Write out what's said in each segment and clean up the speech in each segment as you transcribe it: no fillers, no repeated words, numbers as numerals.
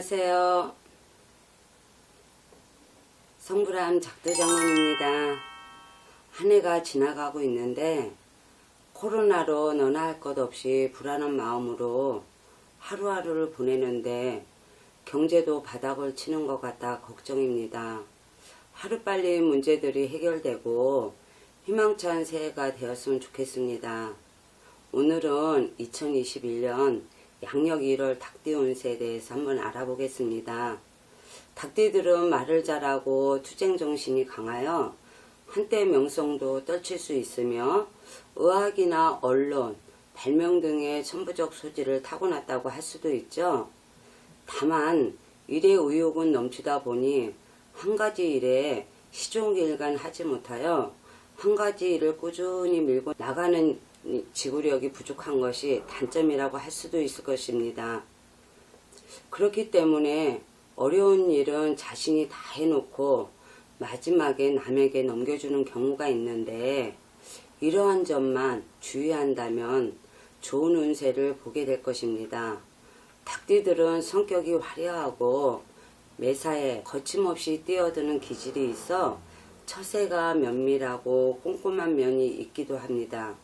안녕하세요. 성불암 작두정원입니다. 한 해가 지나가고 있는데 코로나로 너나 할 것 없이 불안한 마음으로 하루하루를 보내는데 경제도 바닥을 치는 것 같아 걱정입니다. 하루빨리 문제들이 해결되고 희망찬 새해가 되었으면 좋겠습니다. 오늘은 2021년 양력 1월 닭띠 운세에 대해서 한번 알아보겠습니다. 닭띠들은 말을 잘하고 투쟁정신이 강하여 한때 명성도 떨칠 수 있으며 의학이나 언론, 발명 등의 천부적 소질을 타고났다고 할 수도 있죠. 다만 일의 의욕은 넘치다 보니 한 가지 일에 시종일관 하지 못하여 한 가지 일을 꾸준히 밀고 나가는 지구력이 부족한 것이 단점이라고 할 수도 있을 것입니다. 그렇기 때문에 어려운 일은 자신이 다 해놓고 마지막에 남에게 넘겨주는 경우가 있는데 이러한 점만 주의한다면 좋은 운세를 보게 될 것입니다. 닭띠들은 성격이 화려하고 매사에 거침없이 뛰어드는 기질이 있어 처세가 면밀하고 꼼꼼한 면이 있기도 합니다.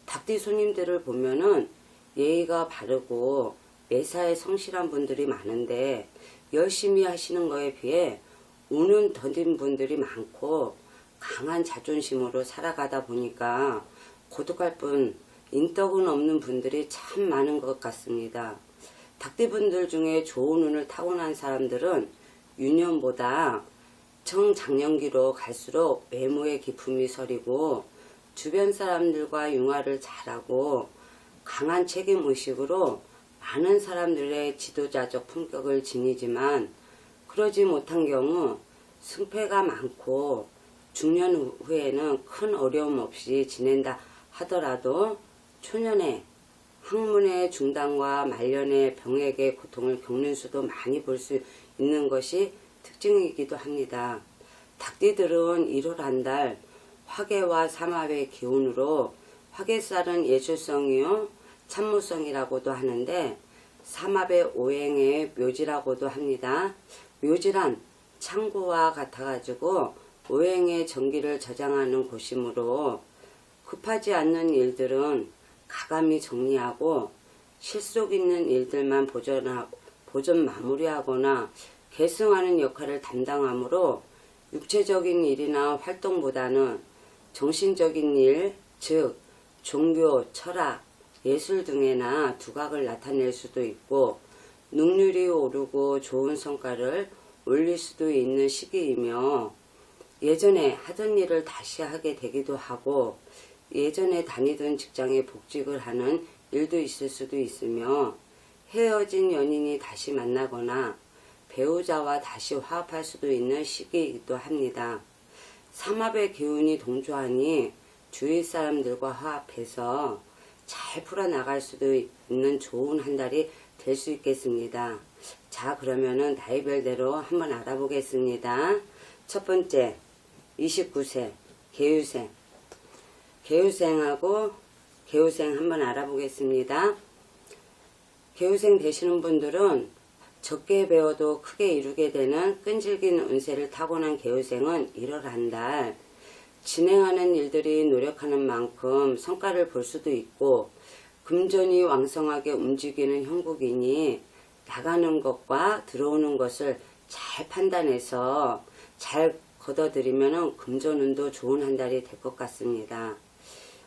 닭띠 손님들을 보면은 예의가 바르고 매사에 성실한 분들이 많은데 열심히 하시는 거에 비해 운은 더딘 분들이 많고 강한 자존심으로 살아가다 보니까 고독할 뿐 인덕은 없는 분들이 참 많은 것 같습니다. 닭띠분들 중에 좋은 운을 타고난 사람들은 유년보다 청장년기로 갈수록 외모의 기품이 서리고 주변 사람들과 융화를 잘하고 강한 책임의식으로 많은 사람들의 지도자적 품격을 지니지만 그러지 못한 경우 승패가 많고 중년 후에는 큰 어려움 없이 지낸다 하더라도 초년에 학문의 중단과 말년의 병액의 고통을 겪는 수도 많이 볼 수 있는 것이 특징이기도 합니다. 닭띠들은 1월 한 달 화계와 삼합의 기운으로 화계살은 예술성이요 참무성이라고도 하는데 삼합의 오행의 묘지라고도 합니다. 묘지란 창고와 같아가지고 오행의 전기를 저장하는 곳이므로 급하지 않는 일들은 가감히 정리하고 실속 있는 일들만 보존 마무리하거나 계승하는 역할을 담당하므로 육체적인 일이나 활동보다는 정신적인 일, 즉 종교, 철학, 예술 등에나 두각을 나타낼 수도 있고 능률이 오르고 좋은 성과를 올릴 수도 있는 시기이며 예전에 하던 일을 다시 하게 되기도 하고 예전에 다니던 직장에 복직을 하는 일도 있을 수도 있으며 헤어진 연인이 다시 만나거나 배우자와 다시 화합할 수도 있는 시기이기도 합니다. 삼합의 기운이 동조하니 주위 사람들과 화합해서 잘 풀어나갈 수도 있는 좋은 한 달이 될 수 있겠습니다. 자, 그러면은 나이별대로 한번 알아보겠습니다. 첫 번째 29세 개유생. 개유생하고 개유생 한번 알아보겠습니다. 개유생 되시는 분들은 적게 배워도 크게 이루게 되는 끈질긴 운세를 타고난 개유생은 1월 한 달 진행하는 일들이 노력하는 만큼 성과를 볼 수도 있고 금전이 왕성하게 움직이는 형국이니 나가는 것과 들어오는 것을 잘 판단해서 잘 걷어들이면 금전운도 좋은 한 달이 될 것 같습니다.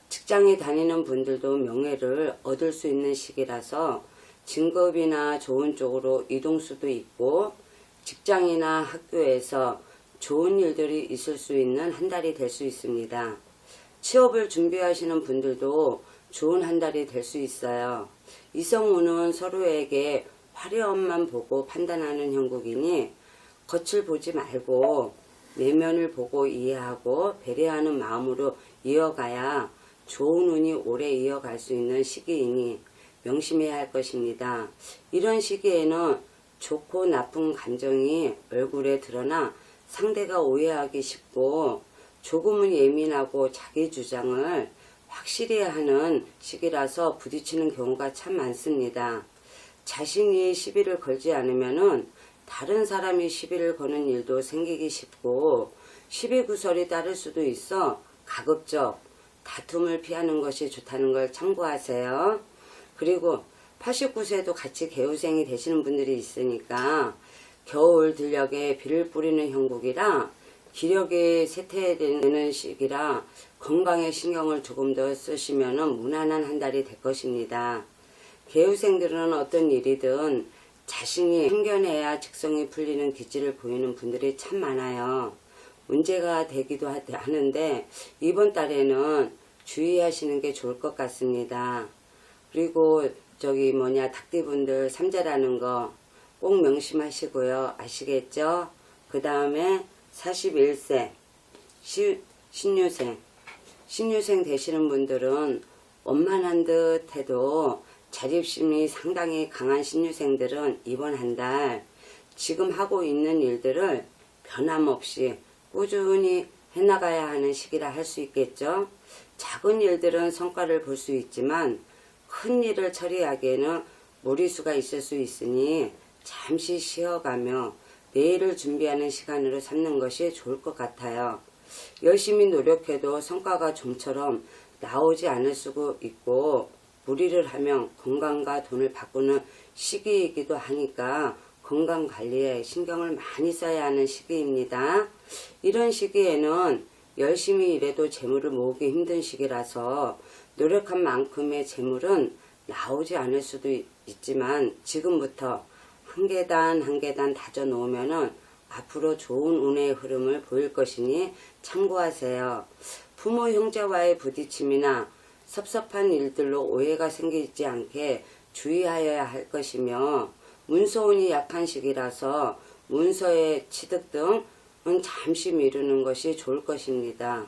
직장에 다니는 분들도 명예를 얻을 수 있는 시기라서 진급이나 좋은 쪽으로 이동 수도 있고 직장이나 학교에서 좋은 일들이 있을 수 있는 한 달이 될 수 있습니다. 취업을 준비하시는 분들도 좋은 한 달이 될 수 있어요. 이성운은 서로에게 화려함만 보고 판단하는 형국이니 겉을 보지 말고 내면을 보고 이해하고 배려하는 마음으로 이어가야 좋은 운이 오래 이어갈 수 있는 시기이니 명심해야 할 것입니다. 이런 시기에는 좋고 나쁜 감정이 얼굴에 드러나 상대가 오해하기 쉽고 조금은 예민하고 자기 주장을 확실히 하는 시기라서 부딪히는 경우가 참 많습니다. 자신이 시비를 걸지 않으면은 다른 사람이 시비를 거는 일도 생기기 쉽고 시비구설이 따를 수도 있어 가급적 다툼을 피하는 것이 좋다는 걸 참고하세요. 그리고 89세도 같이 개우생이 되시는 분들이 있으니까 겨울 들녘에 비를 뿌리는 형국이라 기력이 쇠퇴되는 시기라 건강에 신경을 조금 더 쓰시면 무난한 한 달이 될 것입니다. 개우생들은 어떤 일이든 자신이 행견해야 직성이 풀리는 기질을 보이는 분들이 참 많아요. 문제가 되기도 하는데 이번 달에는 주의하시는 게 좋을 것 같습니다. 그리고 닭띠분들 삼재라는 거 꼭 명심하시고요. 아시겠죠? 그 다음에 41세 신유생 되시는 분들은 원만한 듯 해도 자립심이 상당히 강한 신유생들은 이번 한 달 지금 하고 있는 일들을 변함없이 꾸준히 해나가야 하는 시기라 할 수 있겠죠. 작은 일들은 성과를 볼 수 있지만 큰 일을 처리하기에는 무리수가 있을 수 있으니 잠시 쉬어가며 내일을 준비하는 시간으로 삼는 것이 좋을 것 같아요. 열심히 노력해도 성과가 좀처럼 나오지 않을 수도 있고 무리를 하면 건강과 돈을 바꾸는 시기이기도 하니까 건강관리에 신경을 많이 써야 하는 시기입니다. 이런 시기에는 열심히 일해도 재물을 모으기 힘든 시기라서 노력한 만큼의 재물은 나오지 않을 수도 있지만 지금부터 한 계단 한 계단 다져 놓으면은 앞으로 좋은 운의 흐름을 보일 것이니 참고하세요. 부모 형제와의 부딪힘이나 섭섭한 일들로 오해가 생기지 않게 주의하여야 할 것이며 문서운이 약한 시기라서 문서의 취득 등은 잠시 미루는 것이 좋을 것입니다.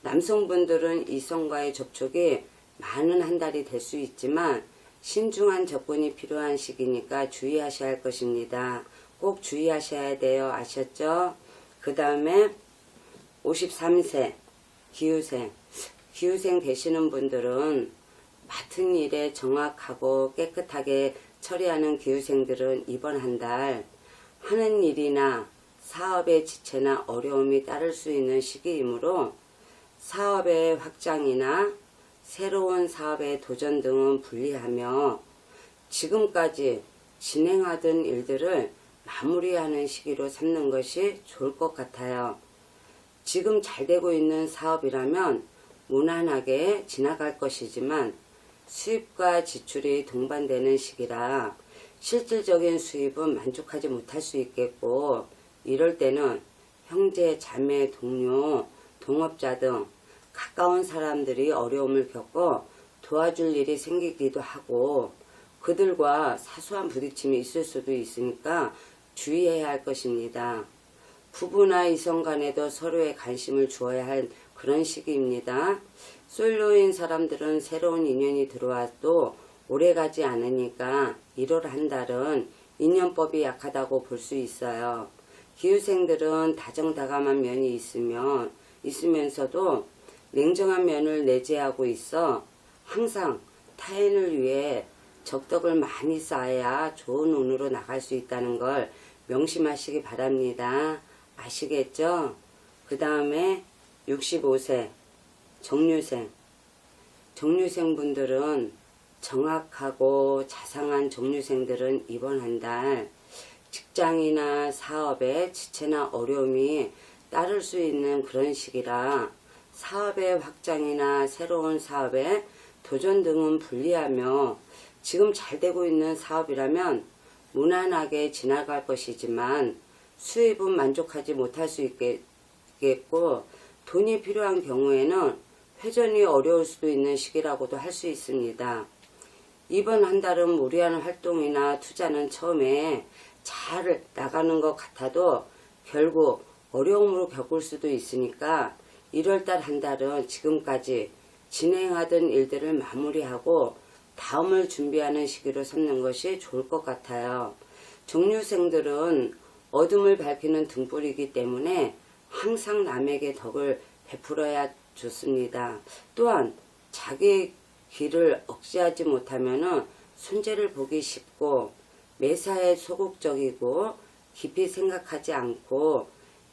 남성분들은 이성과의 접촉이 많은 한 달이 될 수 있지만 신중한 접근이 필요한 시기니까 주의하셔야 할 것입니다. 꼭 주의하셔야 돼요. 아셨죠? 그 다음에 53세 기후생 되시는 분들은 맡은 일에 정확하고 깨끗하게 처리하는 기후생들은 이번 한 달 하는 일이나 사업의 지체나 어려움이 따를 수 있는 시기이므로 사업의 확장이나 새로운 사업의 도전 등은 분리하며 지금까지 진행하던 일들을 마무리하는 시기로 삼는 것이 좋을 것 같아요. 지금 잘 되고 있는 사업이라면 무난하게 지나갈 것이지만 수입과 지출이 동반되는 시기라 실질적인 수입은 만족하지 못할 수 있겠고 이럴 때는 형제, 자매, 동료, 동업자 등 가까운 사람들이 어려움을 겪어 도와줄 일이 생기기도 하고 그들과 사소한 부딪힘이 있을 수도 있으니까 주의해야 할 것입니다. 부부나 이성 간에도 서로의 관심을 주어야 할 그런 시기입니다. 솔로인 사람들은 새로운 인연이 들어와도 오래가지 않으니까 1월 한 달은 인연법이 약하다고 볼 수 있어요. 기후생들은 다정다감한 면이 있으면서도 냉정한 면을 내재하고 있어 항상 타인을 위해 적덕을 많이 쌓아야 좋은 운으로 나갈 수 있다는 걸 명심하시기 바랍니다. 아시겠죠? 그 다음에 65세 정류생 분들은 정확하고 자상한 정류생들은 이번 한 달 직장이나 사업에 지체나 어려움이 따를 수 있는 그런 시기라 사업의 확장이나 새로운 사업에 도전 등은 분리하며 지금 잘 되고 있는 사업이라면 무난하게 지나갈 것이지만 수입은 만족하지 못할 수 있겠고 돈이 필요한 경우에는 회전이 어려울 수도 있는 시기라고도 할 수 있습니다. 이번 한 달은 무리한 활동이나 투자는 처음에 잘 나가는 것 같아도 결국 어려움으로 겪을 수도 있으니까 1월달 한 달은 지금까지 진행하던 일들을 마무리하고 다음을 준비하는 시기로 삼는 것이 좋을 것 같아요. 정류생들은 어둠을 밝히는 등불이기 때문에 항상 남에게 덕을 베풀어야 좋습니다. 또한 자기의 길을 억제하지 못하면 손재를 보기 쉽고 매사에 소극적이고 깊이 생각하지 않고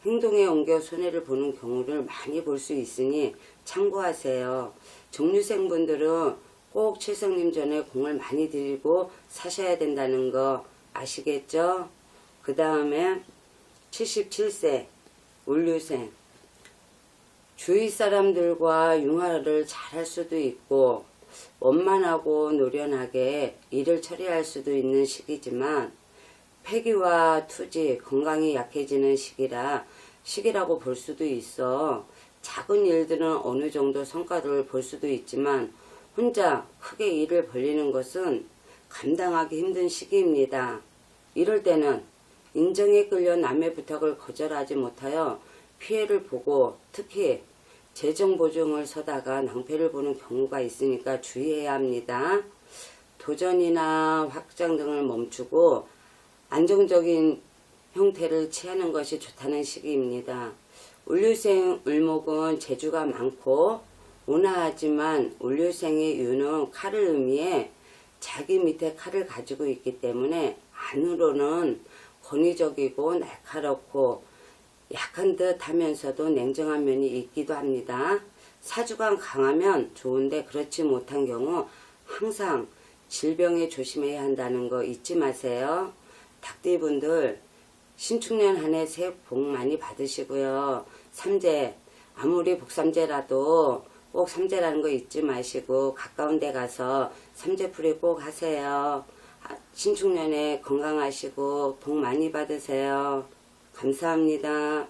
행동에 옮겨 손해를 보는 경우를 많이 볼 수 있으니 참고하세요. 정류생분들은 꼭 칠성님 전에 공을 많이 들이고 사셔야 된다는 거 아시겠죠? 그 다음에 77세 울류생. 주위 사람들과 융화를 잘할 수도 있고 원만하고 노련하게 일을 처리할 수도 있는 시기지만 폐기와 투지, 건강이 약해지는 시기라고 볼 수도 있어. 작은 일들은 어느 정도 성과를 볼 수도 있지만 혼자 크게 일을 벌리는 것은 감당하기 힘든 시기입니다. 이럴 때는 인정에 끌려 남의 부탁을 거절하지 못하여 피해를 보고 특히 재정보증을 서다가 낭패를 보는 경우가 있으니까 주의해야 합니다. 도전이나 확장 등을 멈추고 안정적인 형태를 취하는 것이 좋다는 시기입니다. 울류생 을목은 재주가 많고 온화하지만 울류생의 유는 칼을 의미해 자기 밑에 칼을 가지고 있기 때문에 안으로는 권위적이고 날카롭고 약한 듯 하면서도 냉정한 면이 있기도 합니다. 사주가 강하면 좋은데 그렇지 못한 경우 항상 질병에 조심해야 한다는 거 잊지 마세요. 닭띠분들 신축년 한 해 새해 복 많이 받으시고요. 삼재 아무리 복삼재라도 꼭 삼재라는 거 잊지 마시고 가까운 데 가서 삼재풀이 꼭 하세요. 신축년에 건강하시고 복 많이 받으세요. 감사합니다.